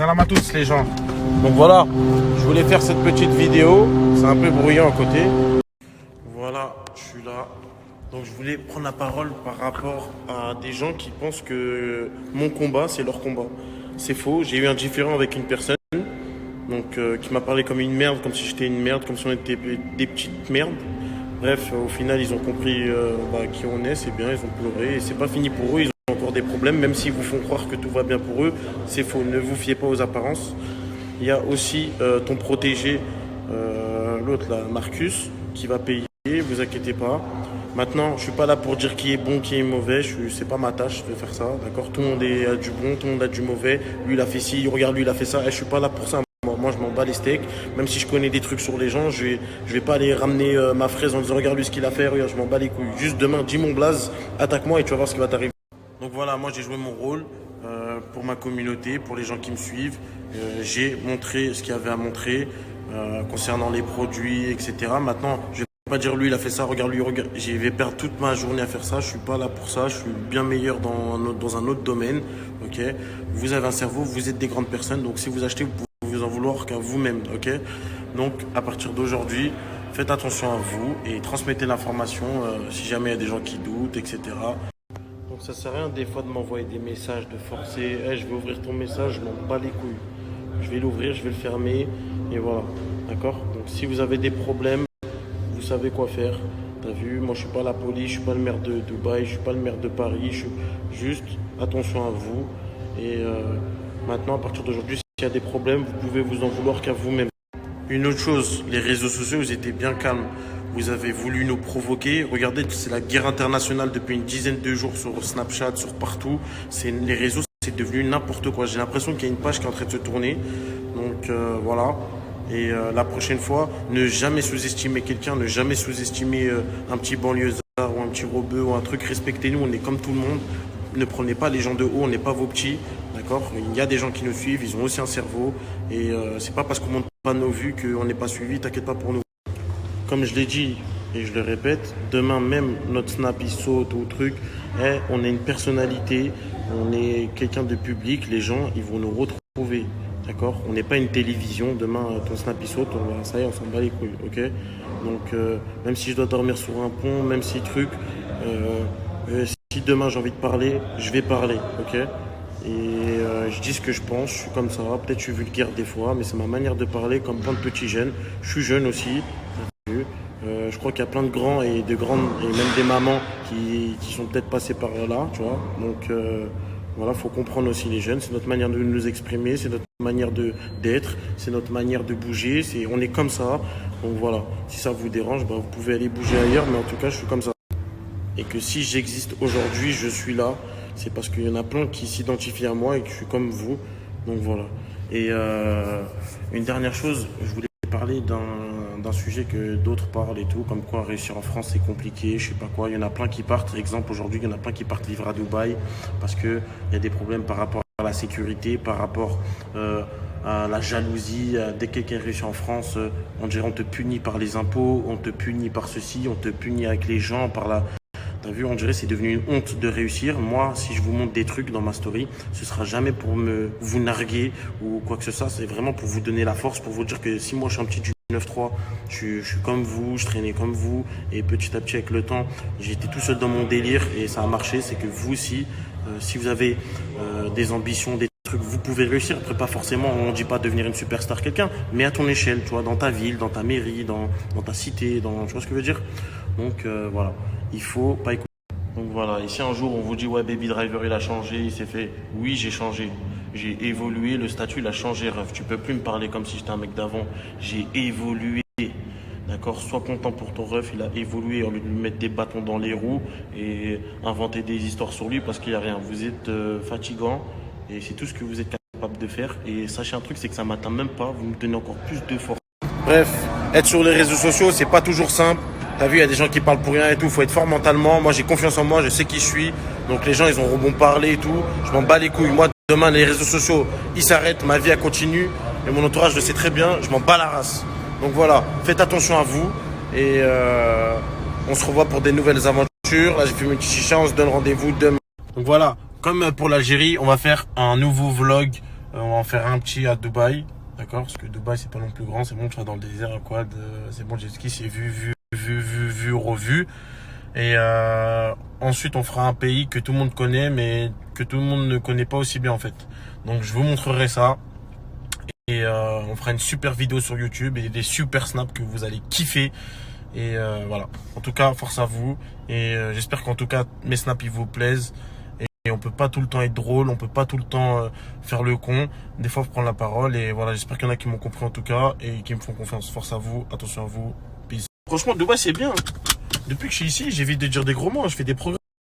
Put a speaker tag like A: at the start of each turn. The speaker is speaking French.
A: Salam à tous les gens.
B: Donc voilà, je voulais faire cette petite vidéo. C'est un peu bruyant à côté. Voilà, je suis là. Donc je voulais prendre la parole par rapport à des gens qui pensent que mon combat, c'est leur combat. C'est faux. J'ai eu un différend avec une personne qui m'a parlé comme une merde, comme si j'étais une merde, comme si on était des petites merdes. Bref, au final, ils ont compris qui on est, c'est bien, ils ont pleuré. Et c'est pas fini pour eux, ils ont encore des problèmes, même s'ils vous font croire que tout va bien pour eux. C'est faux, ne vous fiez pas aux apparences. Il y a aussi ton protégé, l'autre là, Marcus, qui va payer, vous inquiétez pas. Maintenant, je suis pas là pour dire qui est bon, qui est mauvais, c'est pas ma tâche de faire ça, d'accord? Tout le monde a du bon, tout le monde a du mauvais. Lui, il a fait ci, regarde, lui, il a fait ça. Et je suis pas là pour ça. Moi, je m'en bats les steaks. Même si je connais des trucs sur les gens, je vais pas aller ramener ma fraise en disant regarde lui ce qu'il a fait, regarde, je m'en bats les couilles. Juste demain, dis mon blaze, attaque-moi et tu vas voir ce qui va t'arriver. Donc voilà, moi j'ai joué mon rôle pour ma communauté, pour les gens qui me suivent. J'ai montré ce qu'il y avait à montrer concernant les produits, etc. Maintenant, je vais pas dire lui il a fait ça, regarde lui, regarde. Je vais perdre toute ma journée à faire ça. Je suis pas là pour ça. Je suis bien meilleur dans un autre domaine. Ok. Vous avez un cerveau, vous êtes des grandes personnes. Donc si vous achetez, vous pouvez vous en vouloir qu'à vous-même, ok? Donc à partir d'aujourd'hui, faites attention à vous et transmettez l'information si jamais il y a des gens qui doutent, etc. Donc ça sert à rien des fois de m'envoyer des messages, de forcer, hey, je vais ouvrir ton message, je m'en bats les couilles. Je vais l'ouvrir, je vais le fermer et voilà, d'accord? Donc si vous avez des problèmes, vous savez quoi faire. T'as vu, moi je suis pas la police, je suis pas le maire de Dubaï, je suis pas le maire de Paris, je suis juste attention à vous et maintenant à partir d'aujourd'hui, s'il y a des problèmes, vous pouvez vous en vouloir qu'à vous-même. Une autre chose, les réseaux sociaux, vous étiez bien calmes. Vous avez voulu nous provoquer. Regardez, c'est la guerre internationale depuis une dizaine de jours sur Snapchat, sur partout. Les réseaux, c'est devenu n'importe quoi. J'ai l'impression qu'il y a une page qui est en train de se tourner. Donc voilà. Et la prochaine fois, ne jamais sous-estimer quelqu'un, ne jamais sous-estimer un petit banlieusard ou un petit rebeu ou un truc. Respectez-nous, on est comme tout le monde. Ne prenez pas les gens de haut, on n'est pas vos petits, d'accord? Il y a des gens qui nous suivent, ils ont aussi un cerveau. Et c'est pas parce qu'on monte pas nos vues qu'on n'est pas suivi, t'inquiète pas pour nous. Comme je l'ai dit et je le répète, demain même notre snap il saute ou truc, on a une personnalité, on est quelqu'un de public, les gens ils vont nous retrouver, d'accord? On n'est pas une télévision, demain ton snap il saute, ça y est, on s'en bat les couilles, ok? Donc même si je dois dormir sur un pont, même si si demain j'ai envie de parler, je vais parler, ok? Et je dis ce que je pense, je suis comme ça, peut-être je suis vulgaire des fois, mais c'est ma manière de parler comme plein de petits jeunes. Je suis jeune aussi, je crois qu'il y a plein de grands et de grandes, et même des mamans qui sont peut-être passées par là, tu vois. Donc voilà, faut comprendre aussi les jeunes, c'est notre manière de nous exprimer, c'est notre manière d'être, c'est notre manière de bouger, on est comme ça. Donc voilà, si ça vous dérange, vous pouvez aller bouger ailleurs, mais en tout cas je suis comme ça. Et que si j'existe aujourd'hui, je suis là, c'est parce qu'il y en a plein qui s'identifient à moi et que je suis comme vous. Donc voilà. Et une dernière chose, je voulais parler d'un sujet que d'autres parlent et tout, comme quoi réussir en France c'est compliqué, je sais pas quoi. Il y en a plein qui partent, exemple aujourd'hui, il y en a plein qui partent vivre à Dubaï parce qu'il y a des problèmes par rapport à la sécurité, par rapport à la jalousie. Dès que quelqu'un réussit en France, on dirait on te punit par les impôts, on te punit par ceci, on te punit avec les gens, par la... T'as vu, on dirait c'est devenu une honte de réussir. Moi, si je vous montre des trucs dans ma story, ce sera jamais pour vous narguer ou quoi que ce soit. C'est vraiment pour vous donner la force, pour vous dire que si moi je suis un petit du 9-3, je suis comme vous, je traînais comme vous. Et petit à petit, avec le temps, j'étais tout seul dans mon délire et ça a marché. C'est que vous aussi, si vous avez des ambitions, des trucs, vous pouvez réussir. Après, pas forcément, on dit pas devenir une superstar quelqu'un, mais à ton échelle, tu vois, dans ta ville, dans ta mairie, dans ta cité, tu vois ce que je veux dire? Donc voilà, il faut pas écouter. Donc voilà, ici un jour on vous dit ouais Baby Driver il a changé, il s'est fait. Oui j'ai changé, j'ai évolué, le statut il a changé ref. Tu peux plus me parler comme si j'étais un mec d'avant. J'ai évolué. D'accord, sois content pour ton ref, il a évolué au lieu de lui mettre des bâtons dans les roues et inventer des histoires sur lui parce qu'il n'y a rien. Vous êtes fatigant et c'est tout ce que vous êtes capable de faire. Et sachez un truc, c'est que ça m'atteint même pas, vous me donnez encore plus de force. Bref, être sur les réseaux sociaux, c'est pas toujours simple. T'as vu, il y a des gens qui parlent pour rien et tout, faut être fort mentalement. Moi j'ai confiance en moi, je sais qui je suis. Donc les gens ils auront bon parler et tout. Je m'en bats les couilles. Moi demain les réseaux sociaux ils s'arrêtent, ma vie elle continue. Et mon entourage le sait très bien, je m'en bats la race. Donc voilà, faites attention à vous. Et on se revoit pour des nouvelles aventures. Là j'ai fait mes petits chichas, on se donne rendez-vous demain. Donc voilà, comme pour l'Algérie, on va faire un nouveau vlog On va en faire un petit à Dubaï. D'accord? Parce que Dubaï, c'est pas non plus grand. C'est bon, tu vas dans le désert, à quad. C'est bon, jet ski, c'est vu, revu. Et ensuite, on fera un pays que tout le monde connaît, mais que tout le monde ne connaît pas aussi bien, en fait. Donc, je vous montrerai ça. Et on fera une super vidéo sur YouTube et des super snaps que vous allez kiffer. Et voilà. En tout cas, force à vous. Et j'espère qu'en tout cas, mes snaps, ils vous plaisent. Et on peut pas tout le temps être drôle, on peut pas tout le temps faire le con. Des fois, faut prendre la parole. Et voilà, j'espère qu'il y en a qui m'ont compris en tout cas et qui me font confiance. Force à vous, attention à vous. Peace. Franchement, Dubaï, c'est bien. Depuis que je suis ici, j'évite de dire des gros mots. Je fais des progrès.